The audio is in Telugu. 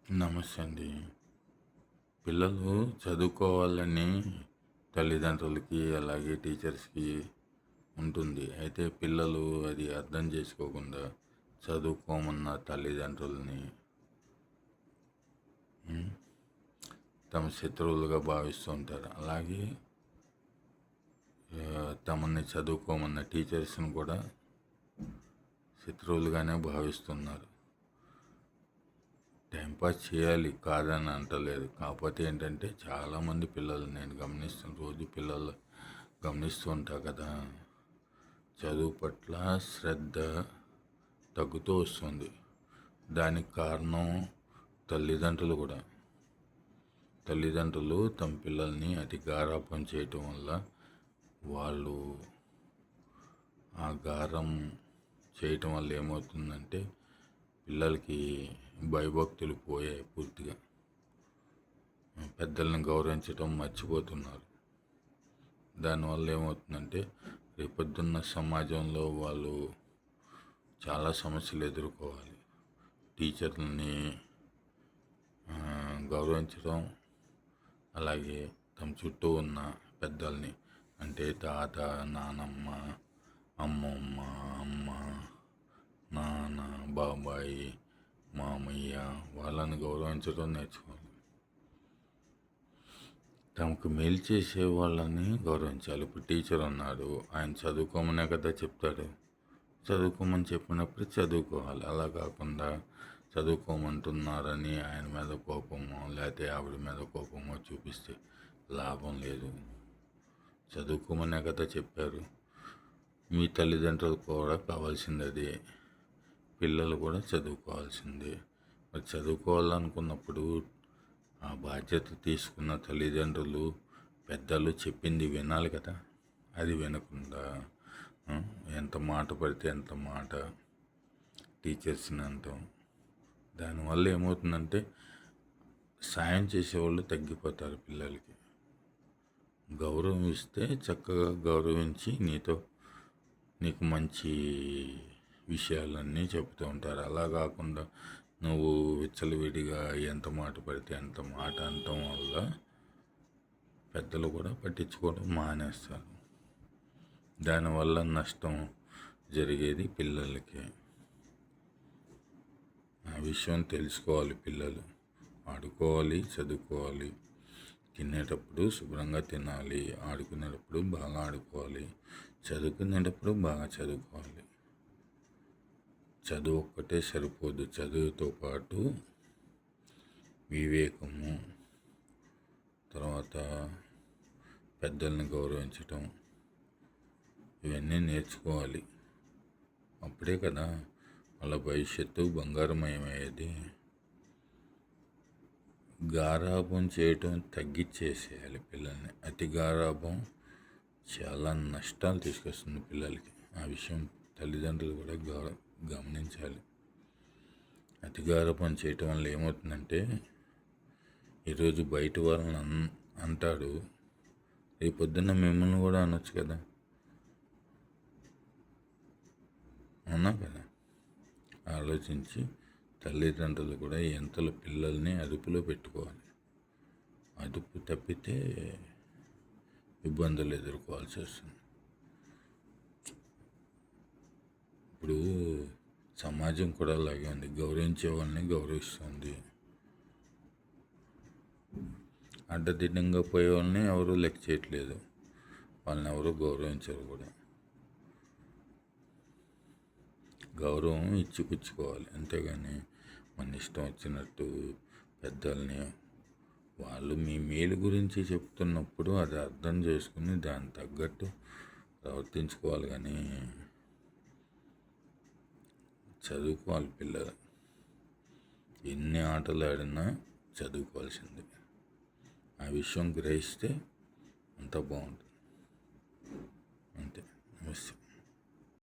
నమస్తే అండి. పిల్లలు చదువుకోవాలని తల్లిదండ్రులకి, అలాగే టీచర్స్‌కి ఉంటుంది. అయితే పిల్లలు అది అర్థం చేసుకోకుండా చదువుకోమన్న తల్లిదండ్రులని హ్మ్, తమ శత్రువులుగా భావిస్తూ ఉంటారు. అలాగే తమని చదువుకోమన్న టీచర్స్‌ని కూడా శత్రువులుగానే భావిస్తున్నారు. టైంపాస్ చేయాలి కాదని అంటలేదు. కాకపోతే ఏంటంటే చాలామంది పిల్లలు నేను రోజు పిల్లలు గమనిస్తూ ఉంటా కదా, చదువు పట్ల శ్రద్ధ తగ్గుతూ వస్తుంది. దానికి కారణం తల్లిదండ్రులు కూడా. తల్లిదండ్రులు తమ పిల్లల్ని అతి గారాబం చేయటం వల్ల వాళ్ళు ఆ గారం చేయటం వల్ల ఏమవుతుందంటే పిల్లలకి భయభక్తులు పోయాయి పూర్తిగా. పెద్దలను గౌరవించడం మర్చిపోతున్నారు. దానివల్ల ఏమవుతుందంటే రేపొద్దున్న సమాజంలో వాళ్ళు చాలా సమస్యలు ఎదుర్కోవాలి. టీచర్లని గౌరవించడం, అలాగే తమ చుట్టూ ఉన్న పెద్దల్ని అంటే తాత, నానమ్మ, అమ్మమ్మ, అమ్మ, నాన్న, బాబాయి, మామయ్య వాళ్ళని గౌరవించడం నేర్చుకోవాలి. తమకు మేలు చేసే వాళ్ళని గౌరవించాలి. ఇప్పుడు టీచర్ ఉన్నాడు, ఆయన చదువుకోమనే కదా చెప్తాడు. చదువుకోమని చెప్పినప్పుడు చదువుకోవాలి. అలా కాకుండా చదువుకోమంటున్నారని ఆయన మీద కోపమో లేకపోతే ఆవిడ మీద కోపమో చూపిస్తే లాభం లేదు. చదువుకోమనే కదా చెప్పారు. మీ తల్లిదండ్రులు కూడా కావాల్సింది అదే. పిల్లలు కూడా చదువుకోవాల్సిందే. మరి చదువుకోవాలనుకున్నప్పుడు ఆ బాధ్యత తీసుకున్న తల్లిదండ్రులు, పెద్దలు చెప్పింది వినాలి కదా. అది వినకుండా ఎంత మాట పడితే ఎంత మాట టీచర్స్ని అంటాం. దానివల్ల ఏమవుతుందంటే సాయం చేసేవాళ్ళు తగ్గిపోతారు. పిల్లలకి గౌరవం ఇస్తే చక్కగా గౌరవించి నీకు మంచి విషయాలన్నీ చెబుతూ ఉంటారు. అలా కాకుండా నువ్వు విచ్చలవిడిగా ఎంత మాట పడితే అంత మాట అనటం వల్ల పెద్దలు కూడా పట్టించుకోవడం మానేస్తారు. దానివల్ల నష్టం జరిగేది పిల్లలకి. ఆ విషయం తెలుసుకోవాలి. పిల్లలు ఆడుకోవాలి, చదువుకోవాలి. తినేటప్పుడు శుభ్రంగా తినాలి, ఆడుకునేటప్పుడు బాగా ఆడుకోవాలి, చదువుకునేటప్పుడు బాగా చదువుకోవాలి. చదువు ఒక్కటే సరిపోదు. చదువుతో పాటు వివేకము, తర్వాత పెద్దల్ని గౌరవించటం, ఇవన్నీ నేర్చుకోవాలి. అప్పుడే కదా వాళ్ళ భవిష్యత్తు బంగారమయమయ్యేది. గారాబం చేయటం తగ్గించేసేయాలి పిల్లల్ని. అతి గారాబం చాలా నష్టాలు తీసుకొస్తుంది పిల్లలకి. ఆ విషయం తల్లిదండ్రులు కూడా గమనించాలి. అతి గారాబం చేయటం వల్ల ఏమవుతుందంటే ఈరోజు బయట వాళ్ళని అంటాడు, రేపు పొద్దున్న మిమ్మల్ని కూడా అనొచ్చు కదా. అవునా కదా. ఆలోచించి తల్లిదండ్రులు కూడా ఎంతలో పిల్లల్ని అదుపులో పెట్టుకోవాలి. అదుపు తప్పితే ఇబ్బందులు ఎదుర్కోవాల్సి వస్తుంది. ఇప్పుడు సమాజం కూడా అలాగే ఉంది. గౌరవించే వాళ్ళని గౌరవిస్తుంది, అడ్డదిడ్డంగా పోయే వాళ్ళని ఎవరు లెక్క చేయట్లేదు. వాళ్ళని ఎవరు గౌరవించరు కూడా. గౌరవం ఇచ్చిపుచ్చుకోవాలి, అంతేగాని మన ఇష్టం వచ్చినట్టు పెద్దల్ని వాళ్ళు మీ మేలు గురించి చెప్తున్నప్పుడు అది అర్థం చేసుకుని దానికి తగ్గట్టు ప్రవర్తించుకోవాలి. కానీ చదువుకోవాలి పిల్లలు. ఎన్ని ఆటలు ఆడినా చదువుకోవాల్సిందే. ఆ విషయం గ్రహిస్తే అంతా బాగుంటుంది. అంతే. నమస్తే.